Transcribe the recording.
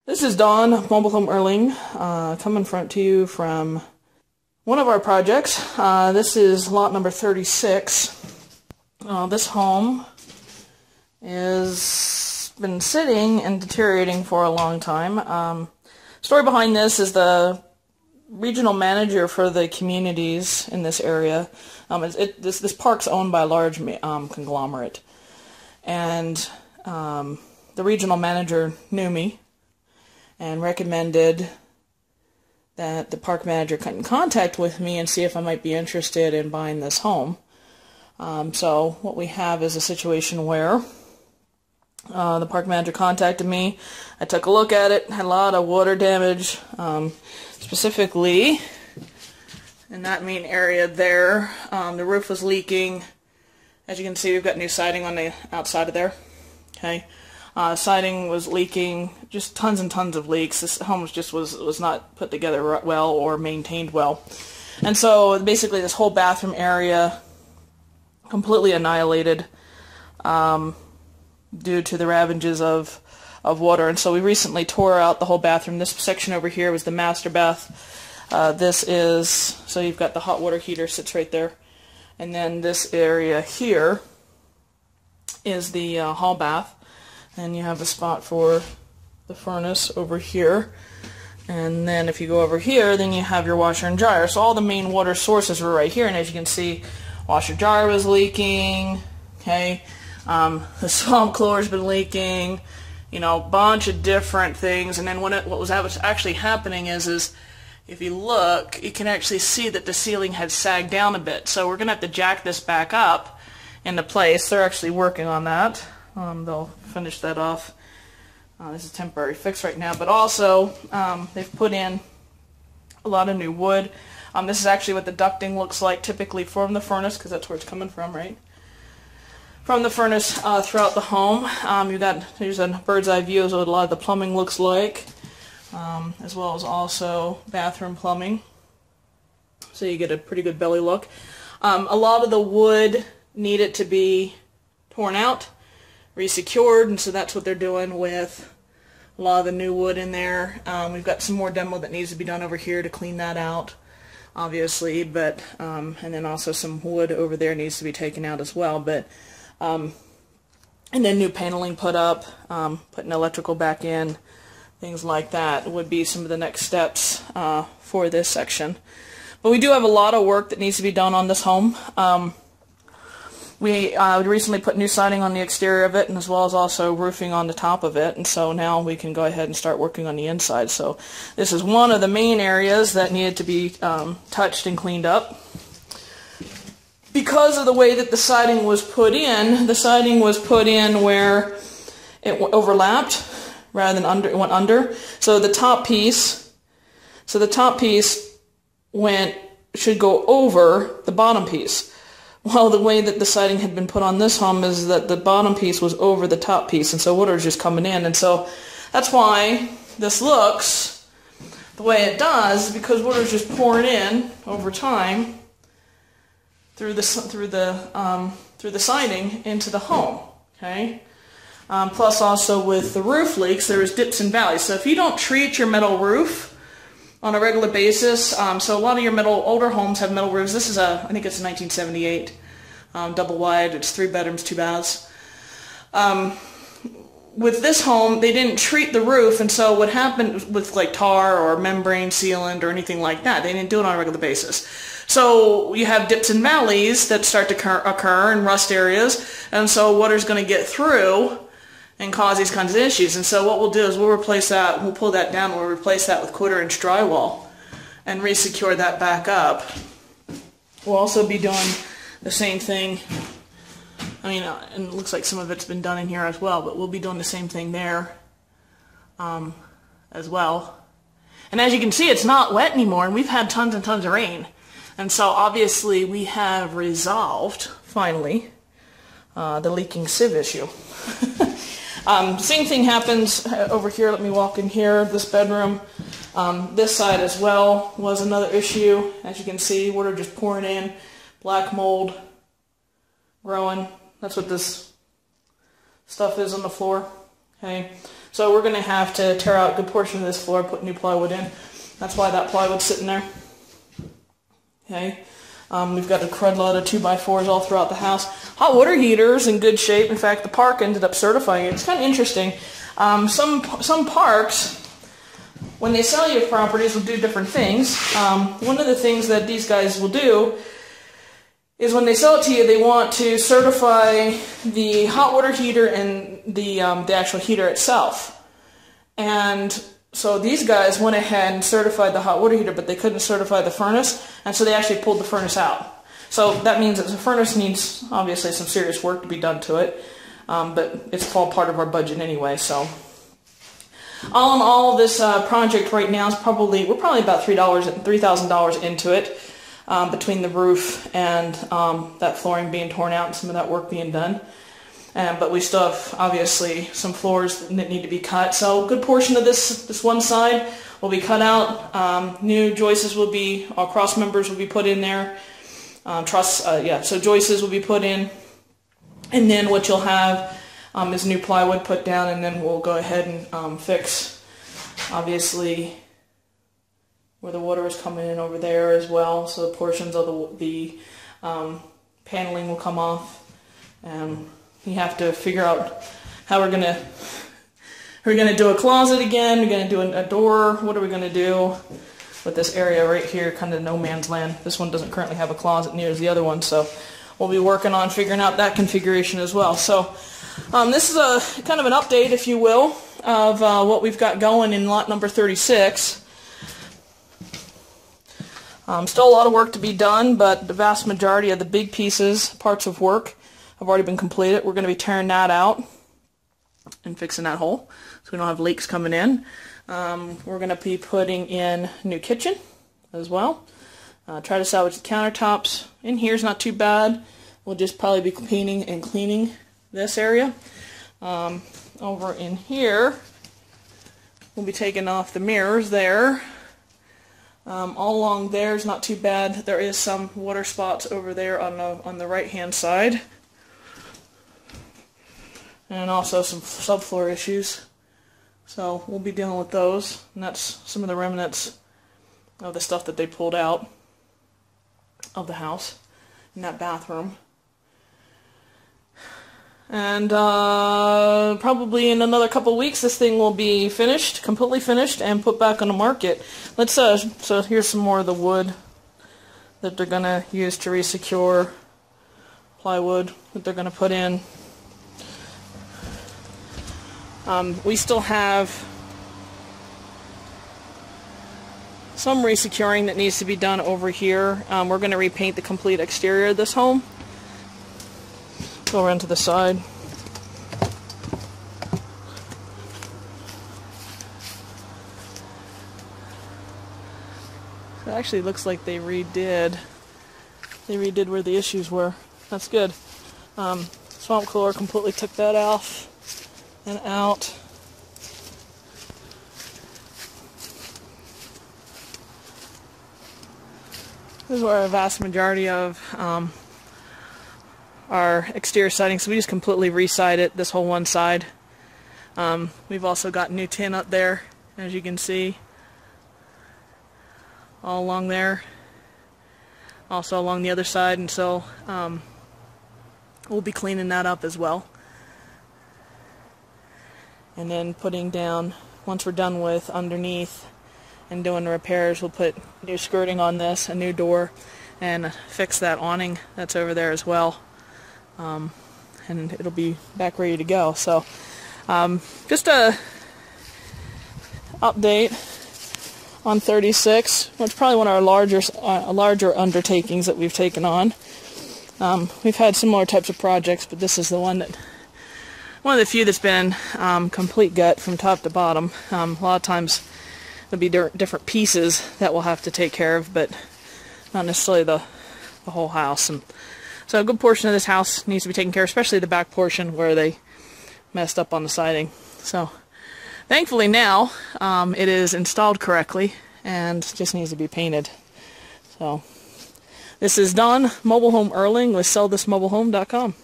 This is Dawn, Mobile Home Erling, coming to you from one of our projects. This is lot number 36. This home has been sitting and deteriorating for a long time. Story behind this is the regional manager for the communities in this area. This park's owned by a large conglomerate, and the regional manager knew me and recommended that the park manager get in contact with me and see if I might be interested in buying this home. So what we have is a situation where the park manager contacted me. I took a look at it, had a lot of water damage, specifically in that main area there. The roof was leaking. As you can see, we've got new siding on the outside of there. Okay. Siding was leaking, just tons and tons of leaks. This home was not put together well or maintained well. And so basically this whole bathroom area completely annihilated due to the ravages of water. And so we recently tore out the whole bathroom. This section over here was the master bath. So you've got the hot water heater sits right there. And then this area here is the hall bath. And you have a spot for the furnace over here. And then if you go over here, then you have your washer and dryer. So all the main water sources were right here. And as you can see, washer dryer was leaking. Okay, the swamp chlor's been leaking. You know, a bunch of different things. And then what was actually happening is if you look, you can actually see that the ceiling had sagged down a bit. So we're going to have to jack this back up into place. They're actually working on that. They'll finish that off. This is a temporary fix right now, but also they've put in a lot of new wood. This is actually what the ducting looks like typically from the furnace, because that's where it's coming from, right? From the furnace throughout the home. Here's a bird's eye view of what a lot of the plumbing looks like, as well as also bathroom plumbing. So you get a pretty good belly look. A lot of the wood needed to be torn out, resecured, and so that's what they're doing with a lot of the new wood in there. We've got some more demo that needs to be done over here to clean that out, obviously, but and then also some wood over there needs to be taken out as well. But and then new paneling put up, putting electrical back in, things like that would be some of the next steps for this section. But we do have a lot of work that needs to be done on this home. We recently put new siding on the exterior of it, and as well as also roofing on the top of it, and so now we can go ahead and start working on the inside. So this is one of the main areas that needed to be touched and cleaned up. Because of the way that the siding was put in where it overlapped rather than under. It went under. So the top piece should go over the bottom piece. Well, the way that the siding had been put on this home is that the bottom piece was over the top piece, and so water is just coming in. And so that's why this looks the way it does, because water is just pouring in over time through the siding into the home. Okay. Plus, also with the roof leaks, there is dips and valleys. So if you don't treat your metal roof on a regular basis, so a lot of your older homes have metal roofs. This is I think it's a 1978 double wide. It's 3 bedrooms, 2 baths. With this home, they didn't treat the roof, and so what happened with like tar or membrane sealant or anything like that, they didn't do it on a regular basis. So you have dips and valleys that start to occur in rust areas, and so water's going to get through and cause these kinds of issues. And so what we'll do is we'll replace that, we'll pull that down, we'll replace that with 1/4-inch drywall and resecure that back up. We'll also be doing the same thing, and it looks like some of it's been done in here as well, but we'll be doing the same thing there as well. And as you can see, it's not wet anymore, and we've had tons and tons of rain. And so obviously we have resolved, finally, the leaking sieve issue. Same thing happens over here. Let me walk in here. This bedroom, this side as well was another issue. As you can see, water just pouring in, black mold growing. That's what this stuff is on the floor. Okay, So we're going to have to tear out a good portion of this floor, put new plywood in. That's why that plywood's sitting there. Okay. We've got a crud load of 2x4s all throughout the house. Hot water heater's in good shape. In fact, the park ended up certifying it. It's kind of interesting. Some parks, when they sell you properties, will do different things. One of the things that these guys will do is when they sell it to you, they want to certify the hot water heater and the actual heater itself. And so these guys went ahead and certified the hot water heater, but they couldn't certify the furnace, and so they actually pulled the furnace out. So that means that the furnace needs, obviously, some serious work to be done to it, but it's all part of our budget anyway. So all in all, this project right now is we're probably about $3,000 into it, between the roof and that flooring being torn out and some of that work being done. But we still have, obviously, some floors that need to be cut. So a good portion of this one side will be cut out. New joists will be, cross members will be put in there. So joists will be put in. And then what you'll have is new plywood put down, and then we'll go ahead and fix, obviously, where the water is coming in over there as well. So the portions of the paneling will come off. We have to figure out how we're gonna do a closet again. We're gonna do a door. What are we gonna do with this area right here, kind of no man's land? This one doesn't currently have a closet near as the other one, so we'll be working on figuring out that configuration as well. So this is a kind of an update, if you will, of what we've got going in lot number 36. Still a lot of work to be done, but the vast majority of the big parts of work have already been completed. We're going to be tearing that out and fixing that hole so we don't have leaks coming in. We're going to be putting in a new kitchen as well. Try to salvage the countertops. In here is not too bad. We'll just probably be painting and cleaning this area. Over in here, we'll be taking off the mirrors there. All along there is not too bad. There is some water spots over there on the right hand side, and also some subfloor issues. So we'll be dealing with those, and that's some of the remnants of the stuff that they pulled out of the house in that bathroom. And probably in another couple weeks this thing will be finished, completely finished, and put back on the market. Let's so here's some more of the wood that they're going to use to resecure, plywood that they're going to put in. We still have some resecuring that needs to be done over here. We're going to repaint the complete exterior of this home. Go around to the side. It actually looks like they redid where the issues were. That's good. Swamp cooler completely took that off and out. This is where a vast majority of our exterior siding, so we just completely re-sided this whole one side. We've also got new tin up there, as you can see, all along there, also along the other side, and so we'll be cleaning that up as well. And then putting down, once we're done with underneath and doing the repairs, we'll put new skirting on this, a new door, and fix that awning that's over there as well. And it'll be back ready to go. So just a update on 36. Well, it's probably one of our larger undertakings that we've taken on. We've had similar types of projects, but this is the one of the few that's been complete gut from top to bottom. A lot of times there'll be different pieces that we'll have to take care of, but not necessarily the whole house. And so a good portion of this house needs to be taken care of, especially the back portion where they messed up on the siding. So thankfully now it is installed correctly and just needs to be painted. So this is Don, Mobile Home Erling with sellthismobilehome.com.